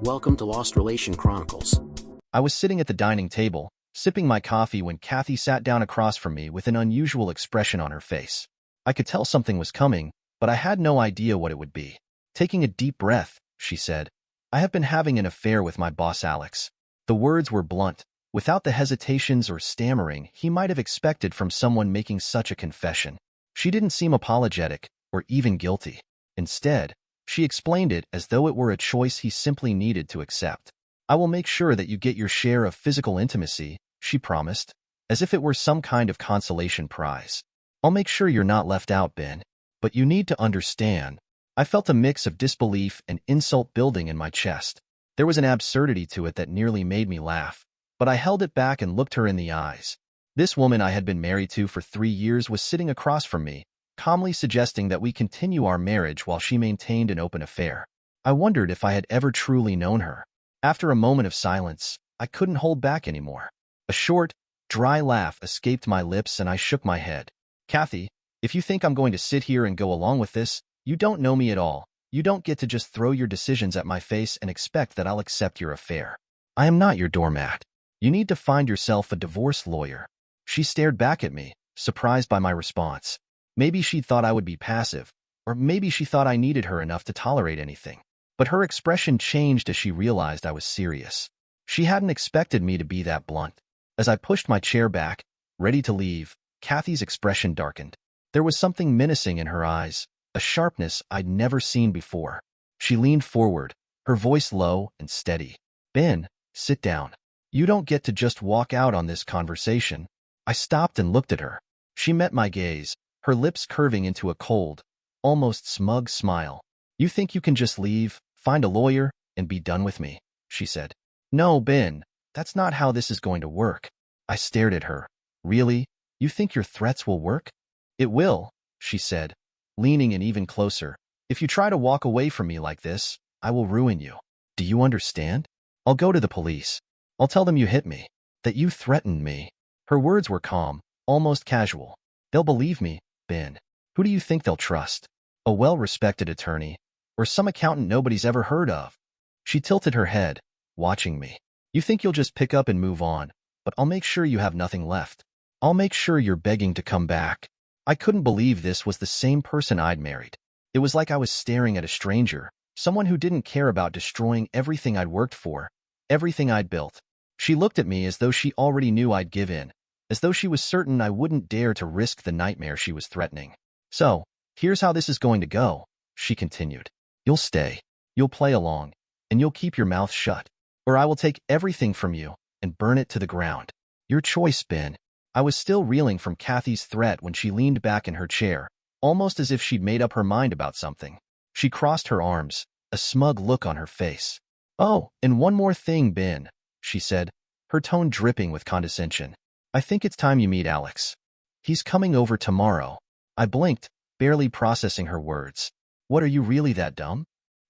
Welcome to Lost Relation Chronicles. I was sitting at the dining table, sipping my coffee when Kathy sat down across from me with an unusual expression on her face. I could tell something was coming, but I had no idea what it would be. Taking a deep breath, she said, "I have been having an affair with my boss Alex." The words were blunt, without the hesitations or stammering he might have expected from someone making such a confession. She didn't seem apologetic or even guilty. Instead, she explained it as though it were a choice he simply needed to accept. "I will make sure that you get your share of physical intimacy," she promised, as if it were some kind of consolation prize. "I'll make sure you're not left out, Ben. But you need to understand." I felt a mix of disbelief and insult building in my chest. There was an absurdity to it that nearly made me laugh, but I held it back and looked her in the eyes. This woman I had been married to for 3 years was sitting across from me, calmly suggesting that we continue our marriage while she maintained an open affair. I wondered if I had ever truly known her. After a moment of silence, I couldn't hold back anymore. A short, dry laugh escaped my lips and I shook my head. "Kathy, if you think I'm going to sit here and go along with this, you don't know me at all. You don't get to just throw your decisions at my face and expect that I'll accept your affair. I am not your doormat. You need to find yourself a divorce lawyer." She stared back at me, surprised by my response. Maybe she thought I would be passive, or maybe she thought I needed her enough to tolerate anything. But her expression changed as she realized I was serious. She hadn't expected me to be that blunt. As I pushed my chair back, ready to leave, Kathy's expression darkened. There was something menacing in her eyes, a sharpness I'd never seen before. She leaned forward, her voice low and steady. "Ben, sit down. You don't get to just walk out on this conversation." I stopped and looked at her. She met my gaze, her lips curving into a cold, almost smug smile. "You think you can just leave, find a lawyer, and be done with me?" she said. "No, Ben, that's not how this is going to work." I stared at her. "Really? You think your threats will work?" "It will," she said, leaning in even closer. "If you try to walk away from me like this, I will ruin you. Do you understand? I'll go to the police. I'll tell them you hit me, that you threatened me." Her words were calm, almost casual. "They'll believe me, Ben. Who do you think they'll trust? A well-respected attorney, or some accountant nobody's ever heard of?" She tilted her head, watching me. "You think you'll just pick up and move on, but I'll make sure you have nothing left. I'll make sure you're begging to come back." I couldn't believe this was the same person I'd married. It was like I was staring at a stranger, someone who didn't care about destroying everything I'd worked for, everything I'd built. She looked at me as though she already knew I'd give in, as though she was certain I wouldn't dare to risk the nightmare she was threatening. "So, here's how this is going to go," she continued. "You'll stay, you'll play along, and you'll keep your mouth shut, or I will take everything from you and burn it to the ground. Your choice, Ben." I was still reeling from Kathy's threat when she leaned back in her chair, almost as if she'd made up her mind about something. She crossed her arms, a smug look on her face. "Oh, and one more thing, Ben," she said, her tone dripping with condescension. "I think it's time you meet Alex. He's coming over tomorrow." I blinked, barely processing her words. "What, are you really that dumb?"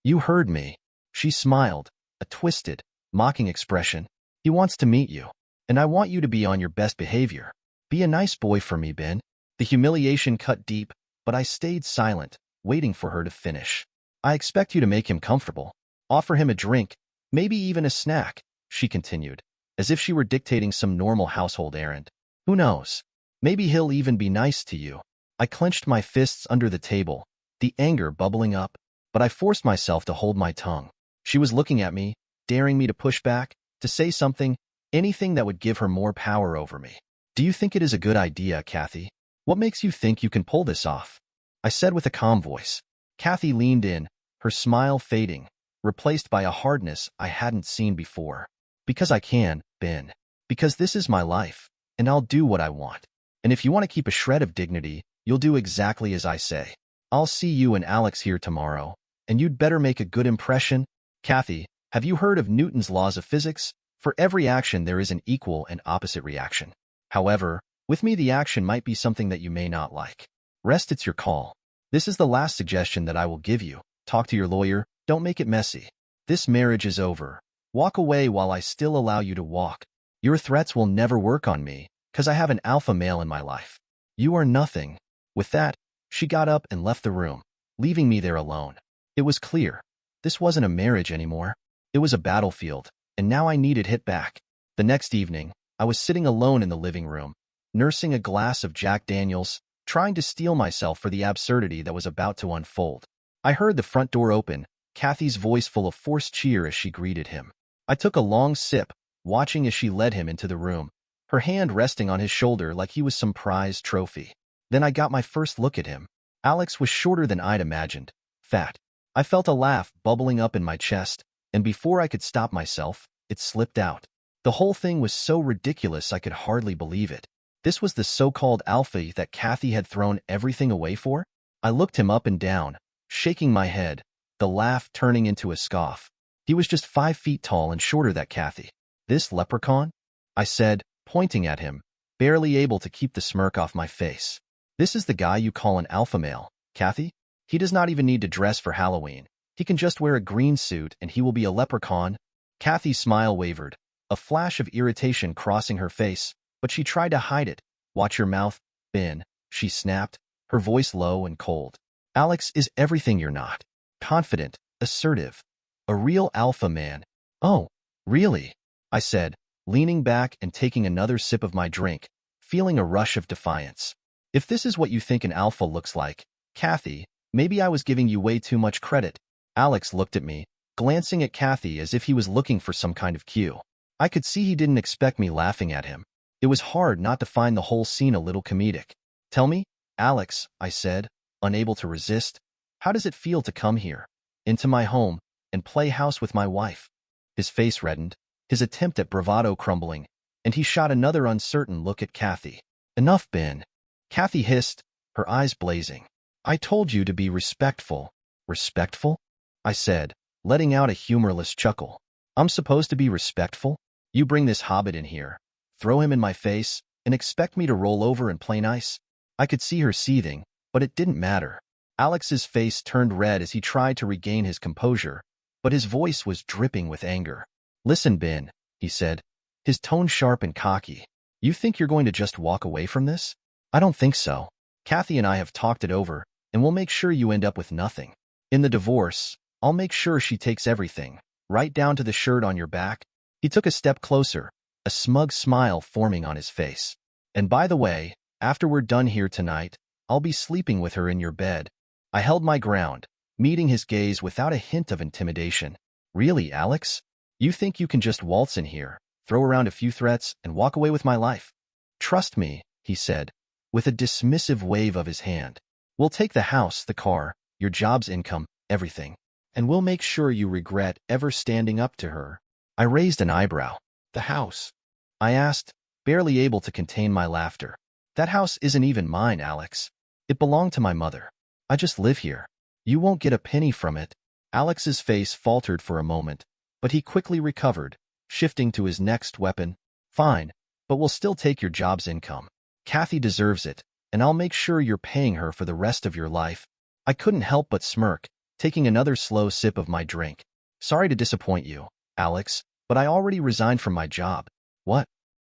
"You heard me." She smiled, a twisted, mocking expression. "He wants to meet you, and I want you to be on your best behavior. Be a nice boy for me, Ben." The humiliation cut deep, but I stayed silent, waiting for her to finish. "I expect you to make him comfortable. Offer him a drink, maybe even a snack," she continued, as if she were dictating some normal household errand. "Who knows? Maybe he'll even be nice to you." I clenched my fists under the table, the anger bubbling up, but I forced myself to hold my tongue. She was looking at me, daring me to push back, to say something, anything that would give her more power over me. "Do you think it is a good idea, Kathy? What makes you think you can pull this off?" I said with a calm voice. Kathy leaned in, her smile fading, replaced by a hardness I hadn't seen before. "Because I can, Ben. Because this is my life, and I'll do what I want. And if you want to keep a shred of dignity, you'll do exactly as I say. I'll see you and Alex here tomorrow, and you'd better make a good impression." "Kathy, have you heard of Newton's laws of physics? For every action there is an equal and opposite reaction. However, with me the action might be something that you may not like. Rest, it's your call. This is the last suggestion that I will give you. Talk to your lawyer, don't make it messy. This marriage is over. Walk away while I still allow you to walk. Your threats will never work on me, 'cause I have an alpha male in my life. You are nothing." With that, she got up and left the room, leaving me there alone. It was clear. This wasn't a marriage anymore. It was a battlefield, and now I needed hit back. The next evening, I was sitting alone in the living room, nursing a glass of Jack Daniels, trying to steel myself for the absurdity that was about to unfold. I heard the front door open, Kathy's voice full of forced cheer as she greeted him. I took a long sip, watching as she led him into the room, her hand resting on his shoulder like he was some prized trophy. Then I got my first look at him. Alex was shorter than I'd imagined, fat. I felt a laugh bubbling up in my chest, and before I could stop myself, it slipped out. The whole thing was so ridiculous I could hardly believe it. This was the so-called alpha that Kathy had thrown everything away for? I looked him up and down, shaking my head, the laugh turning into a scoff. He was just 5 feet tall and shorter than Kathy. This leprechaun? I said, pointing at him, barely able to keep the smirk off my face. This is the guy you call an alpha male, Kathy? He does not even need to dress for Halloween. He can just wear a green suit and he will be a leprechaun. Kathy's smile wavered, a flash of irritation crossing her face, but she tried to hide it. Watch your mouth, Ben, she snapped, her voice low and cold. Alex is everything you're not. Confident, assertive, a real alpha man. Oh, really? I said, leaning back and taking another sip of my drink, feeling a rush of defiance. If this is what you think an alpha looks like, Kathy, maybe I was giving you way too much credit. Alex looked at me, glancing at Kathy as if he was looking for some kind of cue. I could see he didn't expect me laughing at him. It was hard not to find the whole scene a little comedic. Tell me, Alex, I said, unable to resist, how does it feel to come here, into my home, and play house with my wife? His face reddened, his attempt at bravado crumbling, and he shot another uncertain look at Kathy. Enough, Ben. Kathy hissed, her eyes blazing. I told you to be respectful. Respectful? I said, letting out a humorless chuckle. I'm supposed to be respectful? You bring this hobbit in here, throw him in my face, and expect me to roll over and play nice? I could see her seething, but it didn't matter. Alex's face turned red as he tried to regain his composure, but his voice was dripping with anger. Listen, Ben, he said, his tone sharp and cocky. You think you're going to just walk away from this? I don't think so. Kathy and I have talked it over, and we'll make sure you end up with nothing. In the divorce, I'll make sure she takes everything, right down to the shirt on your back. He took a step closer, a smug smile forming on his face. And by the way, after we're done here tonight, I'll be sleeping with her in your bed. I held my ground, meeting his gaze without a hint of intimidation. Really, Alex? You think you can just waltz in here, throw around a few threats, and walk away with my life? Trust me, he said, with a dismissive wave of his hand. We'll take the house, the car, your job's income, everything. And we'll make sure you regret ever standing up to her. I raised an eyebrow. The house? I asked, barely able to contain my laughter. That house isn't even mine, Alex. It belonged to my mother. I just live here. You won't get a penny from it. Alex's face faltered for a moment, but he quickly recovered, shifting to his next weapon. Fine, but we'll still take your job's income. Kathy deserves it, and I'll make sure you're paying her for the rest of your life. I couldn't help but smirk, taking another slow sip of my drink. Sorry to disappoint you, Alex, but I already resigned from my job. What?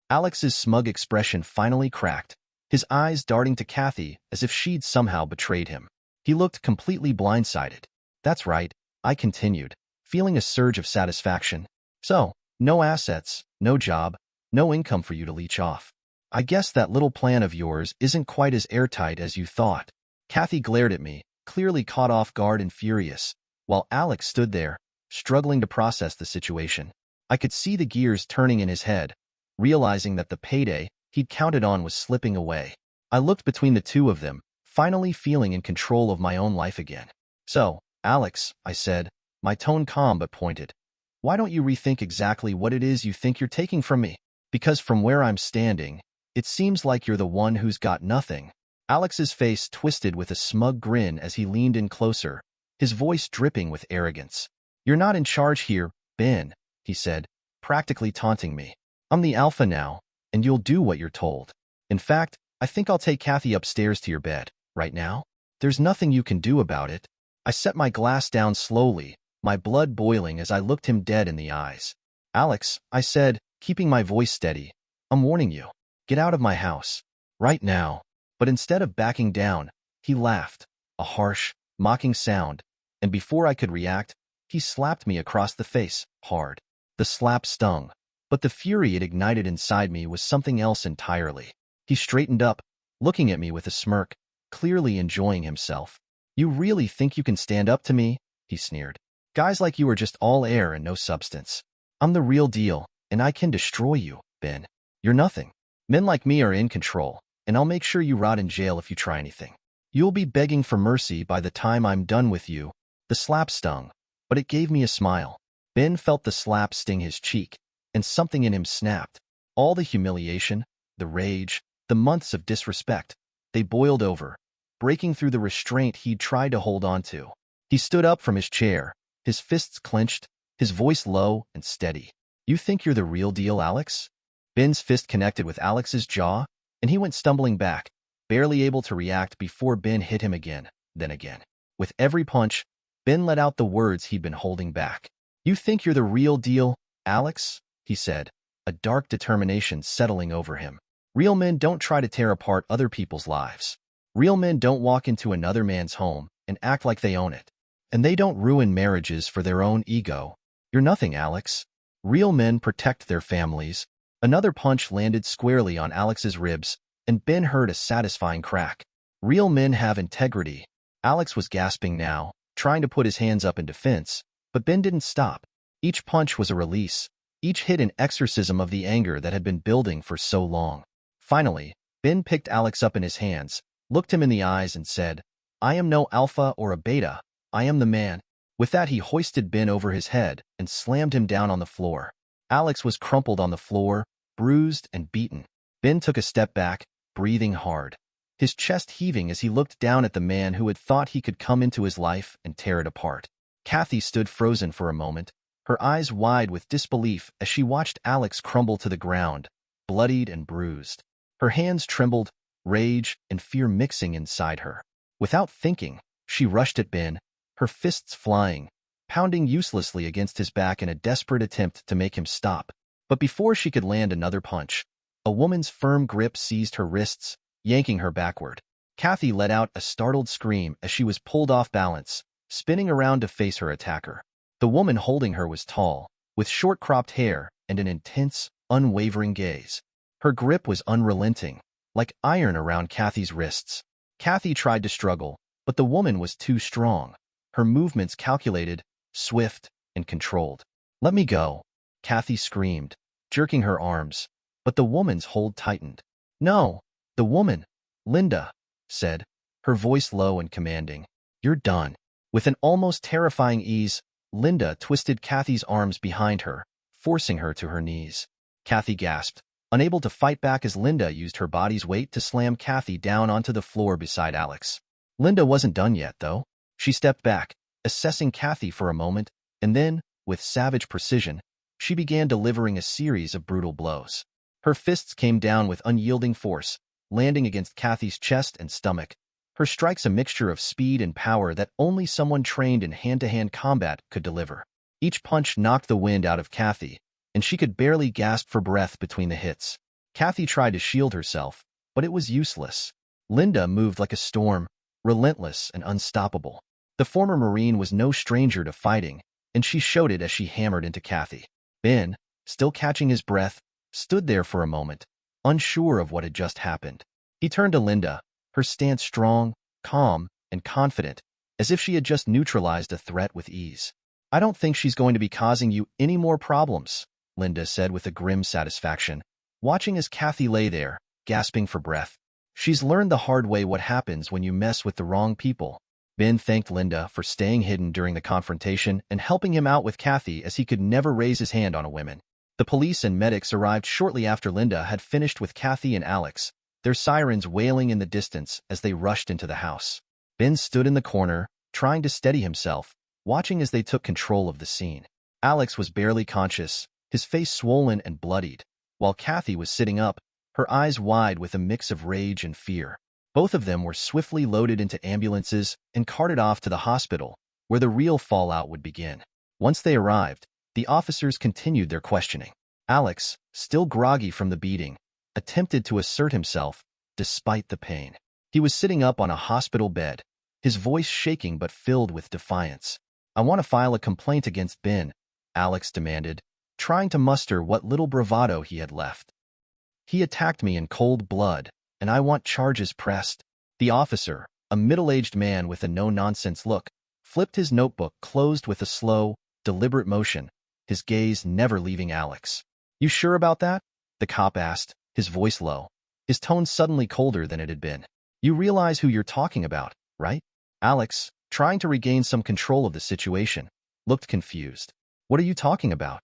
Alex's smug expression finally cracked, his eyes darting to Kathy as if she'd somehow betrayed him. He looked completely blindsided. That's right, I continued, feeling a surge of satisfaction. So, no assets, no job, no income for you to leech off. I guess that little plan of yours isn't quite as airtight as you thought. Kathy glared at me, clearly caught off guard and furious, while Alex stood there, struggling to process the situation. I could see the gears turning in his head, realizing that the payday he'd counted on was slipping away. I looked between the two of them, finally feeling in control of my own life again. So, Alex, I said, my tone calm but pointed. Why don't you rethink exactly what it is you think you're taking from me? Because from where I'm standing, it seems like you're the one who's got nothing. Alex's face twisted with a smug grin as he leaned in closer, his voice dripping with arrogance. You're not in charge here, Ben, he said, practically taunting me. I'm the alpha now, and you'll do what you're told. In fact, I think I'll take Kathy upstairs to your bed, right now. There's nothing you can do about it. I set my glass down slowly, my blood boiling as I looked him dead in the eyes. Alex, I said, keeping my voice steady, I'm warning you. Get out of my house. Right now. But instead of backing down, he laughed, a harsh, mocking sound, and before I could react, He slapped me across the face, hard. The slap stung, but the fury it ignited inside me was something else entirely. He straightened up, looking at me with a smirk, clearly enjoying himself. "You really think you can stand up to me?" he sneered. "Guys like you are just all air and no substance. I'm the real deal, and I can destroy you, Ben. You're nothing. Men like me are in control, and I'll make sure you rot in jail if you try anything. You'll be begging for mercy by the time I'm done with you." The slap stung, but it gave me a smile. Ben felt the slap sting his cheek, and something in him snapped. All the humiliation, the rage, the months of disrespect, they boiled over, breaking through the restraint he'd tried to hold on to. He stood up from his chair, his fists clenched, his voice low and steady. "You think you're the real deal, Alex?" Ben's fist connected with Alex's jaw, and he went stumbling back, barely able to react before Ben hit him again, then again. With every punch, Ben let out the words he'd been holding back. "You think you're the real deal, Alex?" he said, a dark determination settling over him. "Real men don't try to tear apart other people's lives. Real men don't walk into another man's home and act like they own it. And they don't ruin marriages for their own ego. You're nothing, Alex. Real men protect their families." Another punch landed squarely on Alex's ribs, and Ben heard a satisfying crack. "Real men have integrity." Alex was gasping now, trying to put his hands up in defense, but Ben didn't stop. Each punch was a release, each hit an exorcism of the anger that had been building for so long. Finally, Ben picked Alex up in his hands, looked him in the eyes and said, "I am no alpha or a beta, I am the man." With that, he hoisted Ben over his head and slammed him down on the floor. Alex was crumpled on the floor, bruised and beaten. Ben took a step back, breathing hard, his chest heaving as he looked down at the man who had thought he could come into his life and tear it apart. Kathy stood frozen for a moment, her eyes wide with disbelief as she watched Alex crumble to the ground, bloodied and bruised. Her hands trembled, rage and fear mixing inside her. Without thinking, she rushed at Ben, her fists flying, pounding uselessly against his back in a desperate attempt to make him stop. But before she could land another punch, a woman's firm grip seized her wrists, yanking her backward. Kathy let out a startled scream as she was pulled off balance, spinning around to face her attacker. The woman holding her was tall, with short-cropped hair and an intense, unwavering gaze. Her grip was unrelenting, like iron around Kathy's wrists. Kathy tried to struggle, but the woman was too strong, her movements calculated, swift, and controlled. "Let me go," Kathy screamed, jerking her arms, but the woman's hold tightened. "No," the woman, Linda, said, her voice low and commanding. "You're done." With an almost terrifying ease, Linda twisted Kathy's arms behind her, forcing her to her knees. Kathy gasped, unable to fight back as Linda used her body's weight to slam Kathy down onto the floor beside Alex. Linda wasn't done yet, though. She stepped back, assessing Kathy for a moment, and then, with savage precision, she began delivering a series of brutal blows. Her fists came down with unyielding force, landing against Kathy's chest and stomach, her strikes a mixture of speed and power that only someone trained in hand-to-hand combat could deliver. Each punch knocked the wind out of Kathy, and she could barely gasp for breath between the hits. Kathy tried to shield herself, but it was useless. Linda moved like a storm, relentless and unstoppable. The former Marine was no stranger to fighting, and she showed it as she hammered into Kathy. Ben, still catching his breath, stood there for a moment, unsure of what had just happened. He turned to Linda, her stance strong, calm, and confident, as if she had just neutralized a threat with ease. "I don't think she's going to be causing you any more problems," Linda said with a grim satisfaction, watching as Kathy lay there, gasping for breath. "She's learned the hard way what happens when you mess with the wrong people." Ben thanked Linda for staying hidden during the confrontation and helping him out with Kathy as he could never raise his hand on a woman. The police and medics arrived shortly after Linda had finished with Kathy and Alex, their sirens wailing in the distance as they rushed into the house. Ben stood in the corner, trying to steady himself, watching as they took control of the scene. Alex was barely conscious, his face swollen and bloodied, while Kathy was sitting up, her eyes wide with a mix of rage and fear. Both of them were swiftly loaded into ambulances and carted off to the hospital, where the real fallout would begin. Once they arrived, the officers continued their questioning. Alex, still groggy from the beating, attempted to assert himself, despite the pain. He was sitting up on a hospital bed, his voice shaking but filled with defiance. I want to file a complaint against Ben, Alex demanded, trying to muster what little bravado he had left. He attacked me in cold blood, and I want charges pressed. The officer, a middle-aged man with a no-nonsense look, flipped his notebook closed with a slow, deliberate motion, his gaze never leaving Alex. You sure about that? The cop asked, his voice low, his tone suddenly colder than it had been. You realize who you're talking about, right? Alex, trying to regain some control of the situation, looked confused. What are you talking about?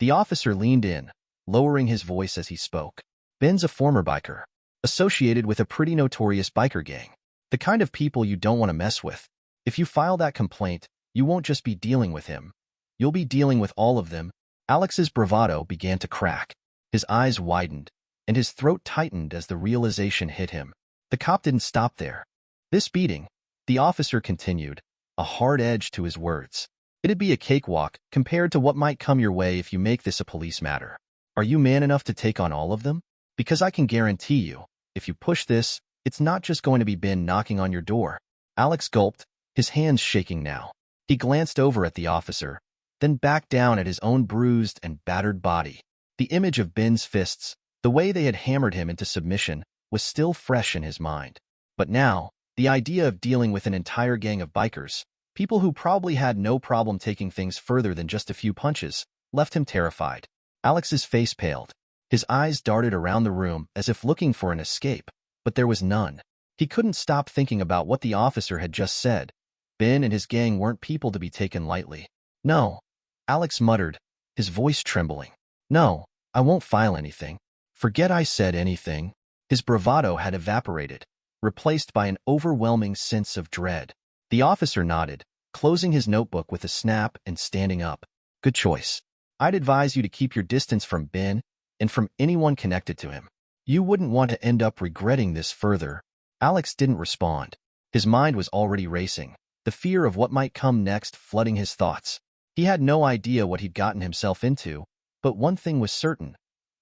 The officer leaned in, lowering his voice as he spoke. Ben's a former biker, associated with a pretty notorious biker gang. The kind of people you don't want to mess with. If you file that complaint, you won't just be dealing with him. You'll be dealing with all of them. Alex's bravado began to crack. His eyes widened, and his throat tightened as the realization hit him. The cop didn't stop there. This beating, the officer continued, a hard edge to his words. It'd be a cakewalk compared to what might come your way if you make this a police matter. Are you man enough to take on all of them? Because I can guarantee you, if you push this, it's not just going to be Ben knocking on your door. Alex gulped, his hands shaking now. He glanced over at the officer, then back down at his own bruised and battered body. The image of Ben's fists, the way they had hammered him into submission, was still fresh in his mind. But now, the idea of dealing with an entire gang of bikers, people who probably had no problem taking things further than just a few punches, left him terrified. Alex's face paled. His eyes darted around the room as if looking for an escape, but there was none. He couldn't stop thinking about what the officer had just said. Ben and his gang weren't people to be taken lightly. No, Alex muttered, his voice trembling. No, I won't file anything. Forget I said anything. His bravado had evaporated, replaced by an overwhelming sense of dread. The officer nodded, closing his notebook with a snap and standing up. Good choice. I'd advise you to keep your distance from Ben and from anyone connected to him. You wouldn't want to end up regretting this further. Alex didn't respond. His mind was already racing, the fear of what might come next flooding his thoughts. He had no idea what he'd gotten himself into, but one thing was certain.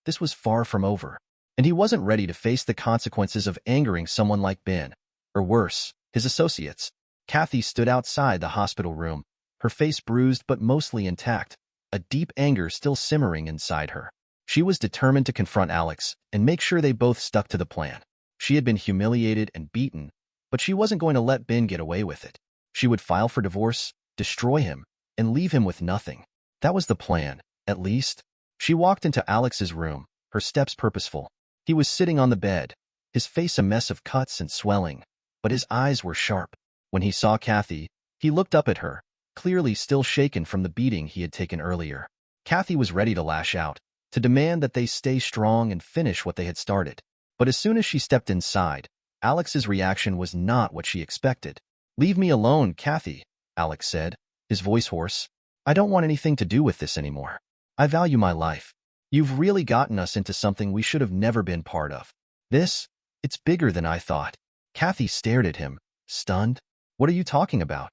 This was far from over, and he wasn't ready to face the consequences of angering someone like Ben, or worse, his associates. Kathy stood outside the hospital room, her face bruised but mostly intact, a deep anger still simmering inside her. She was determined to confront Alex and make sure they both stuck to the plan. She had been humiliated and beaten, but she wasn't going to let Ben get away with it. She would file for divorce, destroy him, and leave him with nothing. That was the plan, at least. She walked into Alex's room, her steps purposeful. He was sitting on the bed, his face a mess of cuts and swelling, but his eyes were sharp. When he saw Kathy, he looked up at her, clearly still shaken from the beating he had taken earlier. Kathy was ready to lash out, to demand that they stay strong and finish what they had started. But as soon as she stepped inside, Alex's reaction was not what she expected. Leave me alone, Kathy, Alex said, his voice hoarse. I don't want anything to do with this anymore. I value my life. You've really gotten us into something we should have never been part of. It's bigger than I thought. Kathy stared at him, stunned. What are you talking about?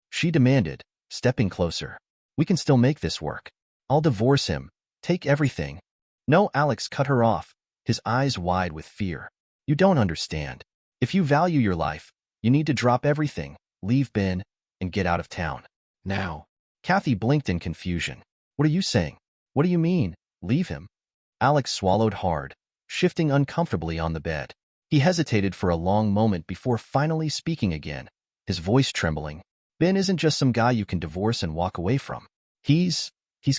She demanded, stepping closer. We can still make this work. I'll divorce him. Take everything. No, Alex cut her off, his eyes wide with fear. You don't understand. If you value your life, you need to drop everything, leave Ben, and get out of town. Now. Kathy blinked in confusion. What are you saying? What do you mean, leave him? Alex swallowed hard, shifting uncomfortably on the bed. He hesitated for a long moment before finally speaking again, his voice trembling. Ben isn't just some guy you can divorce and walk away from. He's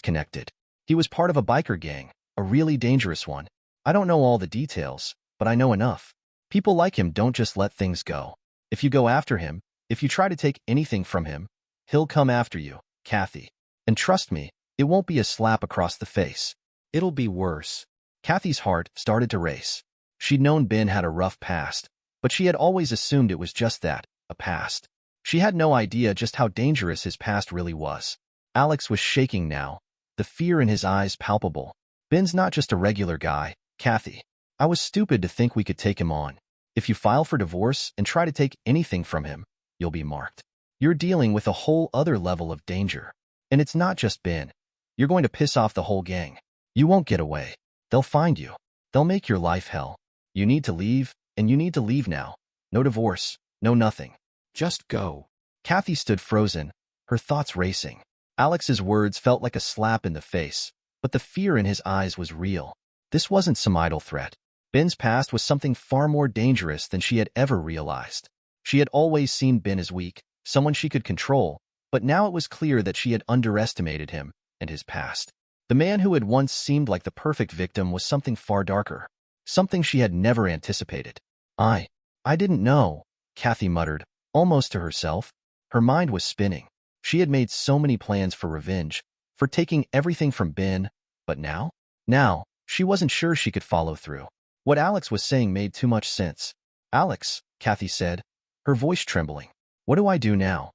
connected. He was part of a biker gang, a really dangerous one. I don't know all the details, but I know enough. People like him don't just let things go. If you go after him, if you try to take anything from him, he'll come after you, Kathy. And trust me, it won't be a slap across the face. It'll be worse. Kathy's heart started to race. She'd known Ben had a rough past, but she had always assumed it was just that, a past. She had no idea just how dangerous his past really was. Alex was shaking now, the fear in his eyes palpable. Ben's not just a regular guy, Kathy. I was stupid to think we could take him on. If you file for divorce and try to take anything from him, you'll be marked. You're dealing with a whole other level of danger. And it's not just Ben. You're going to piss off the whole gang. You won't get away. They'll find you. They'll make your life hell. You need to leave, and you need to leave now. No divorce, no nothing. Just go. Kathy stood frozen, her thoughts racing. Alex's words felt like a slap in the face, but the fear in his eyes was real. This wasn't some idle threat. Ben's past was something far more dangerous than she had ever realized. She had always seen Ben as weak, someone she could control, but now it was clear that she had underestimated him and his past. The man who had once seemed like the perfect victim was something far darker, something she had never anticipated. I didn't know, Kathy muttered, almost to herself. Her mind was spinning. She had made so many plans for revenge, for taking everything from Ben, but now? Now, she wasn't sure she could follow through. What Alex was saying made too much sense. Alex, Kathy said, her voice trembling. What do I do now?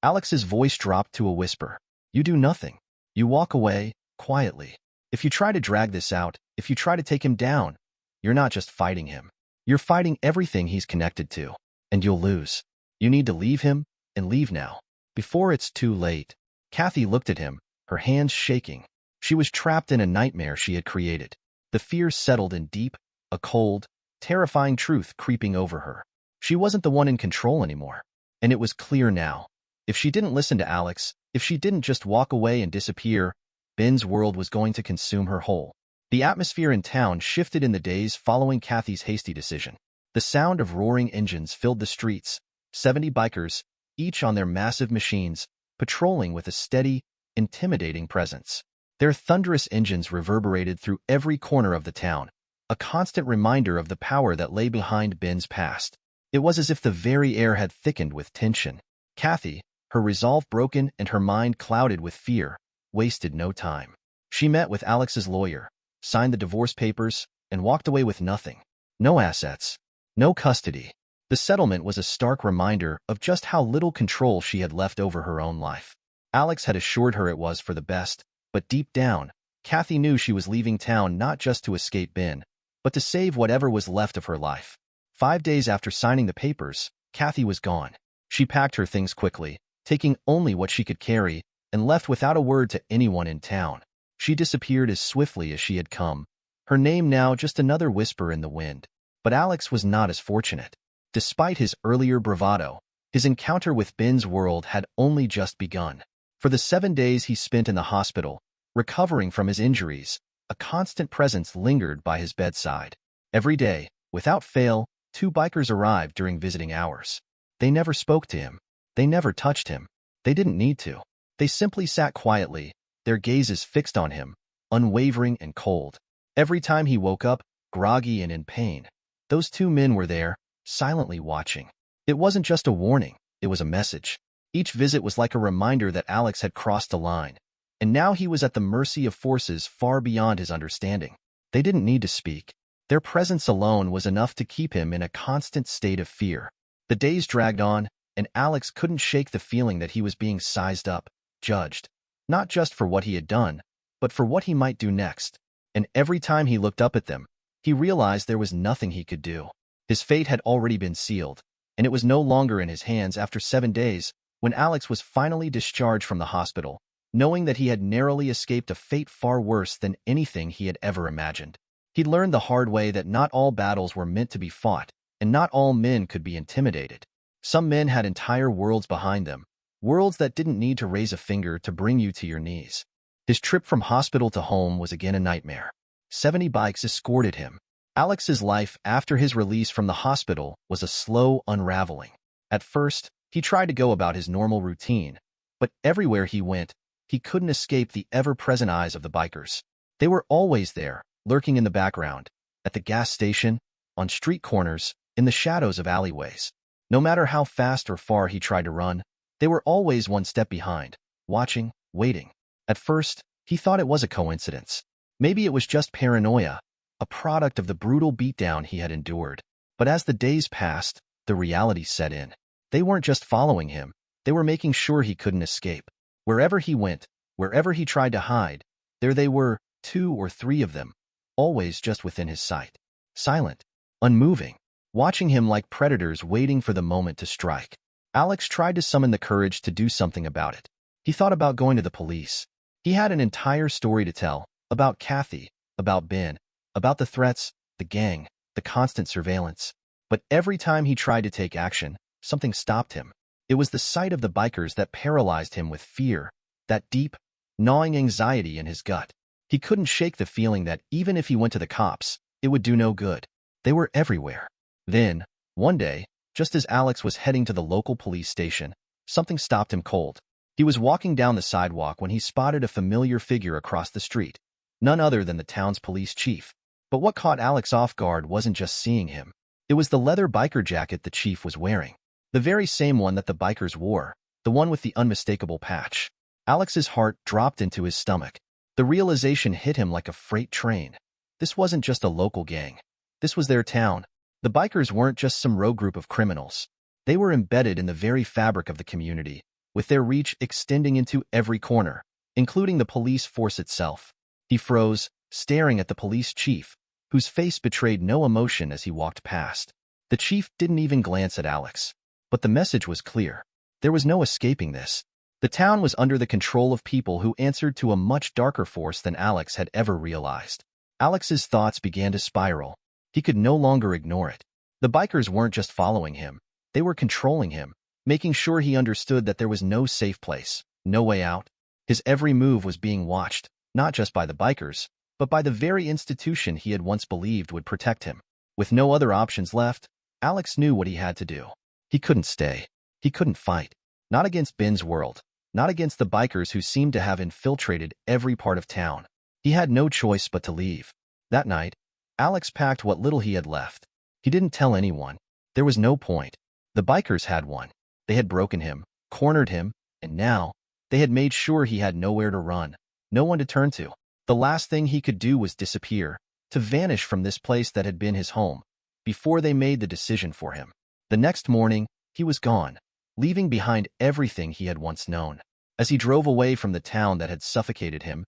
Alex's voice dropped to a whisper. You do nothing. You walk away, quietly. If you try to drag this out, if you try to take him down, you're not just fighting him. You're fighting everything he's connected to, and you'll lose. You need to leave him, and leave now, before it's too late. Kathy looked at him, her hands shaking. She was trapped in a nightmare she had created. The fear settled in deep, a cold, terrifying truth creeping over her. She wasn't the one in control anymore. And it was clear now. If she didn't listen to Alex, if she didn't just walk away and disappear, Ben's world was going to consume her whole. The atmosphere in town shifted in the days following Kathy's hasty decision. The sound of roaring engines filled the streets, 70 bikers, each on their massive machines, patrolling with a steady, intimidating presence. Their thunderous engines reverberated through every corner of the town, a constant reminder of the power that lay behind Ben's past. It was as if the very air had thickened with tension. Kathy, her resolve broken and her mind clouded with fear, wasted no time. She met with Alex's lawyer, signed the divorce papers, and walked away with nothing. No assets, no custody. The settlement was a stark reminder of just how little control she had left over her own life. Alex had assured her it was for the best, but deep down, Kathy knew she was leaving town not just to escape Ben, but to save whatever was left of her life. 5 days after signing the papers, Kathy was gone. She packed her things quickly, taking only what she could carry, and left without a word to anyone in town. She disappeared as swiftly as she had come, her name now just another whisper in the wind. But Alex was not as fortunate. Despite his earlier bravado, his encounter with Ben's world had only just begun. For the 7 days he spent in the hospital, recovering from his injuries, a constant presence lingered by his bedside. Every day, without fail, 2 bikers arrived during visiting hours. They never spoke to him. They never touched him. They didn't need to. They simply sat quietly, their gazes fixed on him, unwavering and cold. Every time he woke up, groggy and in pain, those 2 men were there, silently watching. It wasn't just a warning, it was a message. Each visit was like a reminder that Alex had crossed a line, and now he was at the mercy of forces far beyond his understanding. They didn't need to speak. Their presence alone was enough to keep him in a constant state of fear. The days dragged on, and Alex couldn't shake the feeling that he was being sized up, judged, not just for what he had done, but for what he might do next. And every time he looked up at them, he realized there was nothing he could do. His fate had already been sealed, and it was no longer in his hands after 7 days, when Alex was finally discharged from the hospital, knowing that he had narrowly escaped a fate far worse than anything he had ever imagined. He'd learned the hard way that not all battles were meant to be fought, and not all men could be intimidated. Some men had entire worlds behind them, worlds that didn't need to raise a finger to bring you to your knees. His trip from hospital to home was again a nightmare. 70 bikes escorted him. Alex's life after his release from the hospital was a slow unraveling. At first, he tried to go about his normal routine, but everywhere he went, he couldn't escape the ever-present eyes of the bikers. They were always there, lurking in the background, at the gas station, on street corners, in the shadows of alleyways. No matter how fast or far he tried to run, they were always one step behind, watching, waiting. At first, he thought it was a coincidence. Maybe it was just paranoia, a product of the brutal beatdown he had endured. But as the days passed, the reality set in. They weren't just following him, they were making sure he couldn't escape. Wherever he went, wherever he tried to hide, there they were, 2 or 3 of them, always just within his sight. Silent, unmoving, watching him like predators waiting for the moment to strike. Alex tried to summon the courage to do something about it. He thought about going to the police. He had an entire story to tell, about Kathy, about Ben, about the threats, the gang, the constant surveillance. But every time he tried to take action, something stopped him. It was the sight of the bikers that paralyzed him with fear, that deep, gnawing anxiety in his gut. He couldn't shake the feeling that even if he went to the cops, it would do no good. They were everywhere. Then, one day, just as Alex was heading to the local police station, something stopped him cold. He was walking down the sidewalk when he spotted a familiar figure across the street, none other than the town's police chief. But what caught Alex off guard wasn't just seeing him. It was the leather biker jacket the chief was wearing. The very same one that the bikers wore, the one with the unmistakable patch. Alex's heart dropped into his stomach. The realization hit him like a freight train. This wasn't just a local gang. This was their town. The bikers weren't just some rogue group of criminals. They were embedded in the very fabric of the community, with their reach extending into every corner, including the police force itself. He froze, staring at the police chief, whose face betrayed no emotion as he walked past. The chief didn't even glance at Alex. But the message was clear. There was no escaping this. The town was under the control of people who answered to a much darker force than Alex had ever realized. Alex's thoughts began to spiral. He could no longer ignore it. The bikers weren't just following him. They were controlling him, making sure he understood that there was no safe place, no way out. His every move was being watched, not just by the bikers, but by the very institution he had once believed would protect him. With no other options left, Alex knew what he had to do. He couldn't stay. He couldn't fight. Not against Ben's world. Not against the bikers who seemed to have infiltrated every part of town. He had no choice but to leave. That night, Alex packed what little he had left. He didn't tell anyone. There was no point. The bikers had won. They had broken him, cornered him, and now, they had made sure he had nowhere to run, no one to turn to. The last thing he could do was disappear, to vanish from this place that had been his home, before they made the decision for him. The next morning, he was gone, leaving behind everything he had once known. As he drove away from the town that had suffocated him,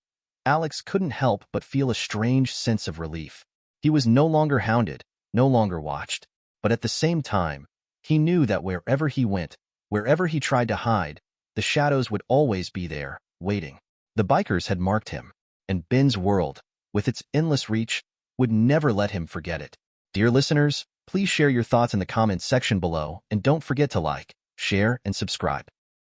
Alex couldn't help but feel a strange sense of relief. He was no longer hounded, no longer watched, but at the same time, he knew that wherever he went, wherever he tried to hide, the shadows would always be there, waiting. The bikers had marked him, and Ben's world, with its endless reach, would never let him forget it. Dear listeners, please share your thoughts in the comments section below, and don't forget to like, share, and subscribe.